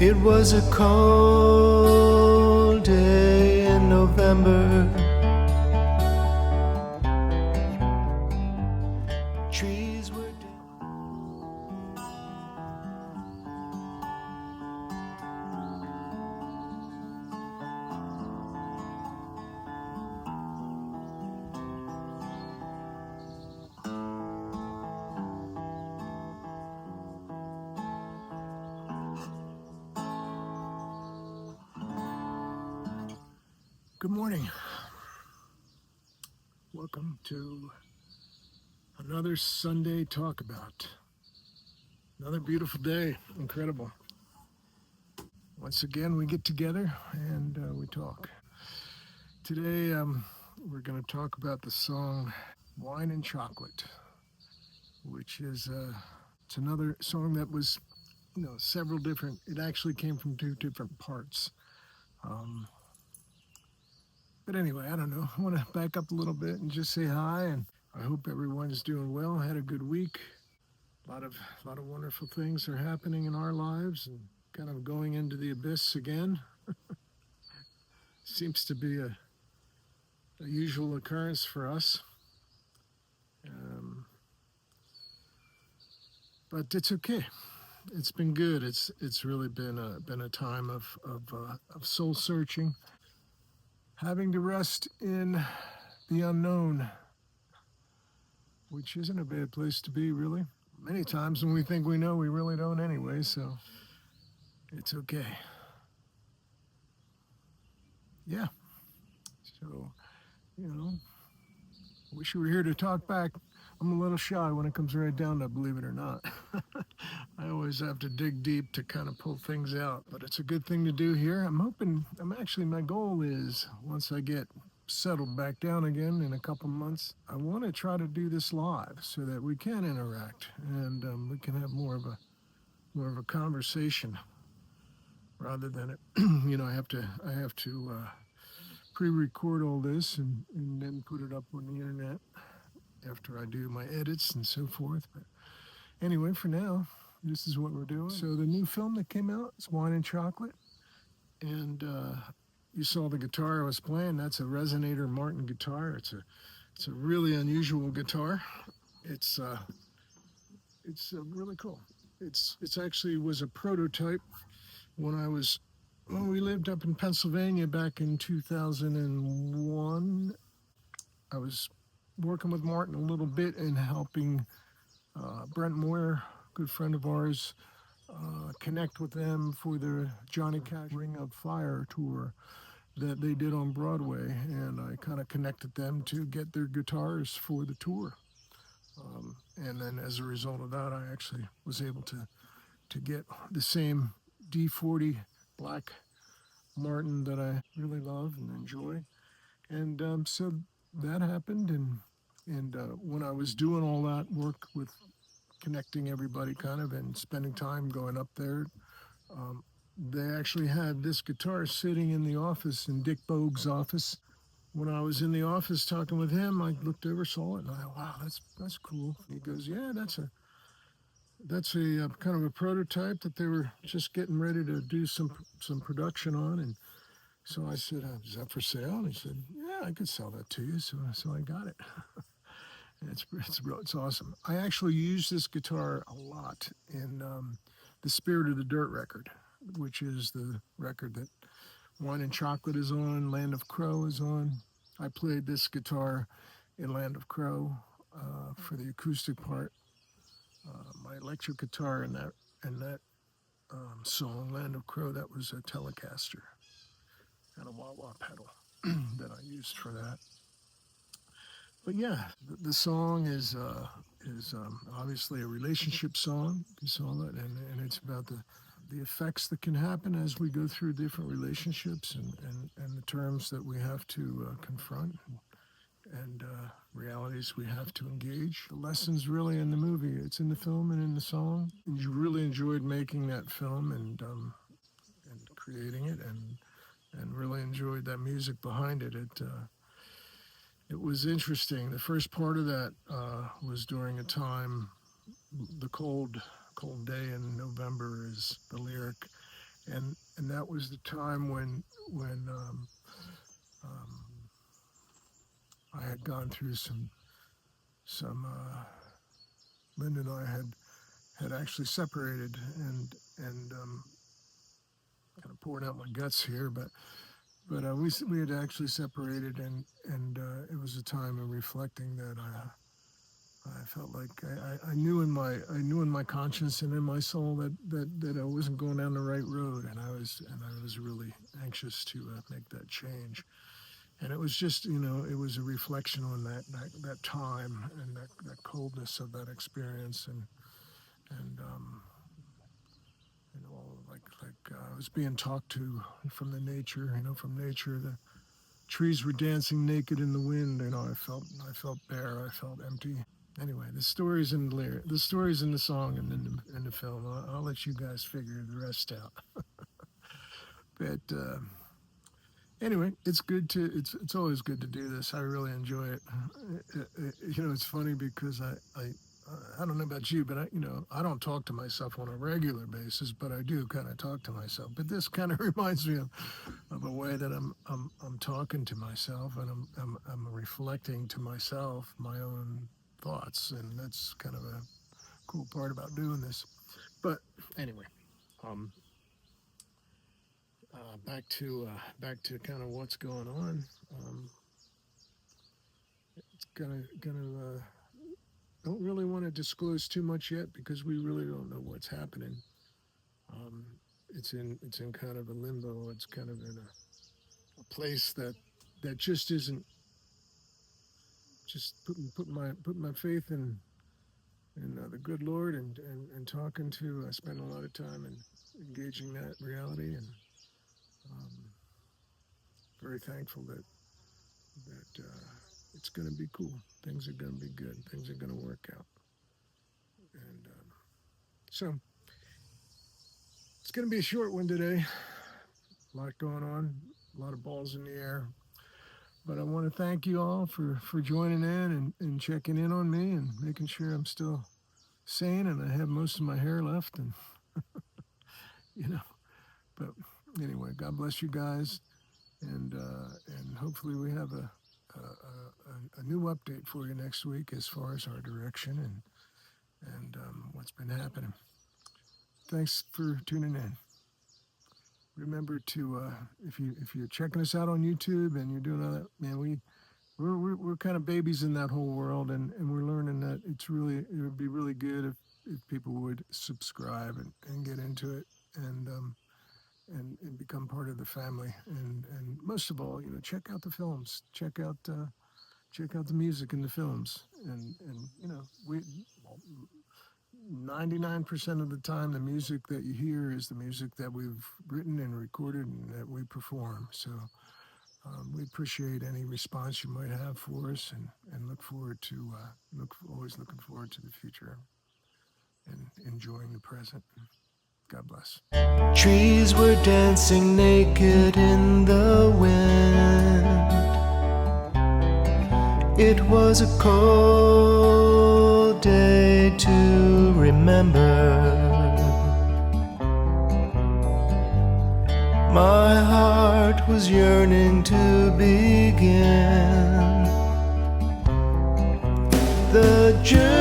It was a cold day in November. Trees were dead. Good morning. Welcome to another Sunday Talk About. Another beautiful day. Incredible. Once again, we get together and we talk. Today, we're going to talk about the song Wine and Chocolate, which is it's another song that was, several different, it actually came from two different parts. But anyway, I don't know. I want to back up a little bit and just say hi, and I hope everyone's doing well. Had a good week. A lot of wonderful things are happening in our lives, and kind of going into the abyss again. Seems to be a usual occurrence for us. But it's okay. It's been good. It's really been a time of soul searching, having to rest in the unknown, which isn't a bad place to be, really. Many times when we think we know, we really don't anyway, so it's okay. Yeah. So, wish you were here to talk back. I'm a little shy when it comes right down to, believe it or not. I always have to dig deep to kind of pull things out, but it's a good thing to do here. My goal is, once I get settled back down again in a couple months, I want to try to do this live so that we can interact and we can have more of a conversation rather than it. I have to pre-record all this and then put it up on the internet after I do my edits and so forth. But anyway, for now, this is what we're doing. So the new film that came out is Wine and Chocolate, and you saw the guitar I was playing. That's a resonator Martin guitar. It's a really unusual guitar. It's really cool. It's actually was a prototype when we lived up in Pennsylvania back in 2001. I was working with Martin a little bit and helping Brent Moyer, good friend of ours, connect with them for the Johnny Cash Ring of Fire tour that they did on Broadway, and I kind of connected them to get their guitars for the tour. And then as a result of that, I actually was able to get the same D40 black Martin that I really love and enjoy. And so that happened, and when I was doing all that work with connecting everybody kind of and spending time going up there, they actually had this guitar sitting in the office, in Dick Bogue's office. When I was in the office talking with him, I looked over, saw it, and I thought, wow, that's cool. He goes, yeah, that's a kind of a prototype that they were just getting ready to do some production on. And so I said, is that for sale? And he said, yeah, I could sell that to you. So I got it. And it's awesome. I actually use this guitar a lot in the Spirit of the Dirt record, which is the record that Wine and Chocolate is on, Land of Crow is on. I played this guitar in Land of Crow for the acoustic part. My electric guitar in that song, Land of Crow, that was a Telecaster and a wah-wah pedal that I used for that. But yeah, the song is obviously a relationship song. You saw that, and it's about the effects that can happen as we go through different relationships and the terms that we have to confront and realities we have to engage. The lessons really in the movie. It's in the film and in the song. And you really enjoyed making that film and creating it, and really enjoyed that music behind it. It was interesting. The first part of that was during a time, the cold day in November is the lyric, and that was the time when I had gone through some Linda and I had actually separated, and kind of pouring out my guts here, but we had actually separated, and it was a time of reflecting that I felt like I knew in my conscience and in my soul that I wasn't going down the right road, and I was really anxious to make that change. And it was just, it was a reflection on that time and that coldness of that experience, and like I was being talked to from the nature, from nature. The trees were dancing naked in the wind. I felt bare. I felt empty. Anyway, the stories in the song and in the film. I'll let you guys figure the rest out. But anyway, it's always good to do this. I really enjoy it. It's funny because I don't know about you, but I don't talk to myself on a regular basis, but I do kind of talk to myself. But this kind of reminds me of a way that I'm talking to myself, and I'm reflecting to myself my own thoughts, and that's kind of a cool part about doing this. But anyway, um, back to kind of what's going on. It's gonna don't really want to disclose too much yet because we really don't know what's happening. Um, it's in kind of a limbo. It's kind of in a place that just isn't just putting my faith in the good Lord, and talking to. I spend a lot of time in engaging that reality, and um, very thankful that it's going to be cool. Things are going to be good. Things are going to work out, and so it's going to be a short one today. A lot going on, a lot of balls in the air. But I want to thank you all for joining in and checking in on me and making sure I'm still sane and I have most of my hair left. And, you know, but anyway, God bless you guys. And hopefully we have a new update for you next week as far as our direction and what's been happening. Thanks for tuning in. Remember to if you're checking us out on YouTube and you're doing all that, man, we're kind of babies in that whole world, and we're learning that it would be really good if people would subscribe and get into it and become part of the family, and most of all, check out the films, check out the music in the films, and we. 99% of the time, the music that you hear is the music that we've written and recorded and that we perform. So we appreciate any response you might have for us, and look forward to always looking forward to the future and enjoying the present. God bless. Trees were dancing naked in the wind. It was a cold day to remember. My heart was yearning to begin the journey